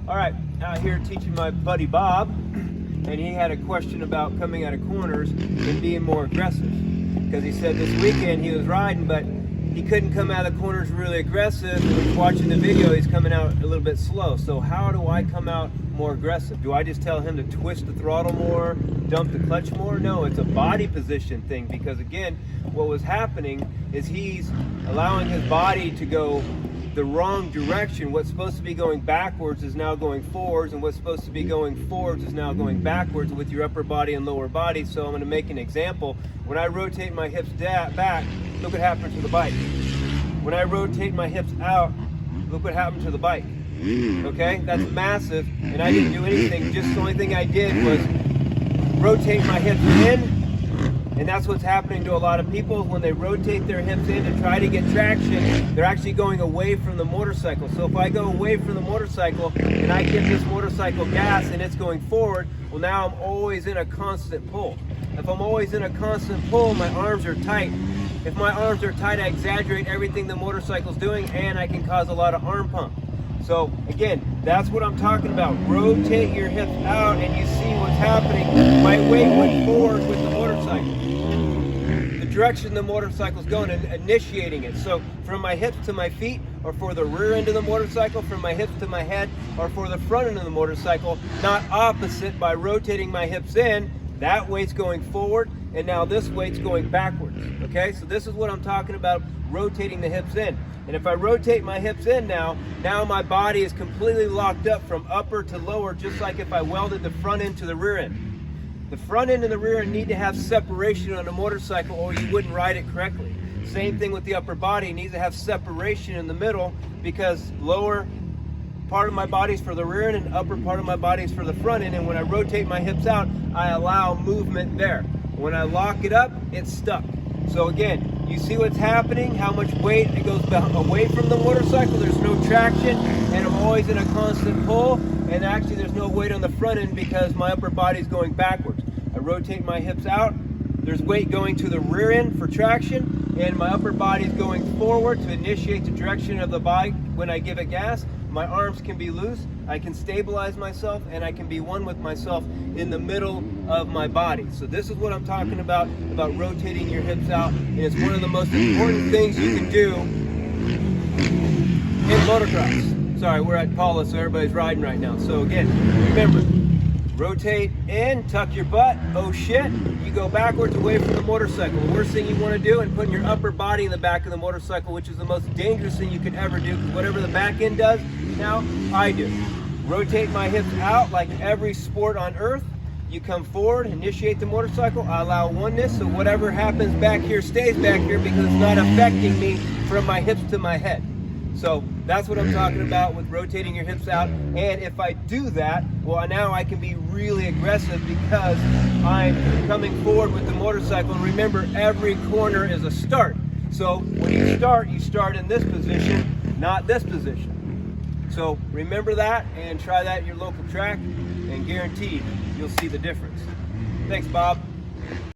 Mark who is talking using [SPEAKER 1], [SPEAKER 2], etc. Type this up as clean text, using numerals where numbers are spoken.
[SPEAKER 1] All right, out here teaching my buddy Bob, and he had a question about coming out of corners and being more aggressive. Because he said this weekend he was riding, but he couldn't come out of the corners really aggressive. And when he's watching the video, he's coming out a little bit slow. So how do I come out more aggressive? Do I just tell him to twist the throttle more, dump the clutch more? No, it's a body position thing, because again, what was happening is he's allowing his body to go the wrong direction. What's supposed to be going backwards is now going forwards, and what's supposed to be going forwards is now going backwards with your upper body and lower body. So I'm going to make an example. When I rotate my hips back, look what happens to the bike. When I rotate my hips out, look what happened to the bike. Okay, that's massive, and I didn't do anything. Just the only thing I did was rotate my hips in. And that's what's happening to a lot of people. When they rotate their hips in to try to get traction, they're actually going away from the motorcycle. So if I go away from the motorcycle and I give this motorcycle gas and it's going forward, well, now I'm always in a constant pull. If I'm always in a constant pull, my arms are tight. If my arms are tight, I exaggerate everything the motorcycle's doing, and I can cause a lot of arm pump. So again, that's what I'm talking about. Rotate your hips out and you see what's happening. My weight went forward with the motorcycle. The direction the motorcycle's going and initiating it. So from my hips to my feet, or for the rear end of the motorcycle, from my hips to my head, or for the front end of the motorcycle, not opposite. By rotating my hips in, that weight's going forward, and now this weight's going backwards. Okay, so this is what I'm talking about, rotating the hips in. And if I rotate my hips in now my body is completely locked up from upper to lower, just like if I welded the front end to the rear end. The front end and the rear end need to have separation on a motorcycle, or you wouldn't ride it correctly. Same thing with the upper body. It needs to have separation in the middle, because lower part of my body is for the rear end and upper part of my body is for the front end. And when I rotate my hips out, I allow movement there. When I lock it up, it's stuck. So again, you see what's happening, how much weight it goes away from the motorcycle. There's no traction, and I'm always in a constant pull. And actually there's no weight on the front end because my upper body is going backwards. I rotate my hips out, there's weight going to the rear end for traction, and my upper body is going forward to initiate the direction of the bike when I give it gas. My arms can be loose, I can stabilize myself, and I can be one with myself in the middle of my body. So this is what I'm talking about rotating your hips out. And it's one of the most important things you can do in motocross. Sorry, we're at Paula, so everybody's riding right now. So again, remember, rotate in, tuck your butt, oh shit, you go backwards away from the motorcycle. The worst thing you want to do is putting your upper body in the back of the motorcycle, which is the most dangerous thing you could ever do, because whatever the back end does, now I do. Rotate my hips out like every sport on earth. You come forward, initiate the motorcycle, I allow oneness, so whatever happens back here stays back here, because it's not affecting me from my hips to my head. So that's what I'm talking about with rotating your hips out. And if I do that, well, now I can be really aggressive because I'm coming forward with the motorcycle. And remember, every corner is a start. So when you start in this position, not this position. So remember that and try that at your local track, and guaranteed you'll see the difference. Thanks, Bob.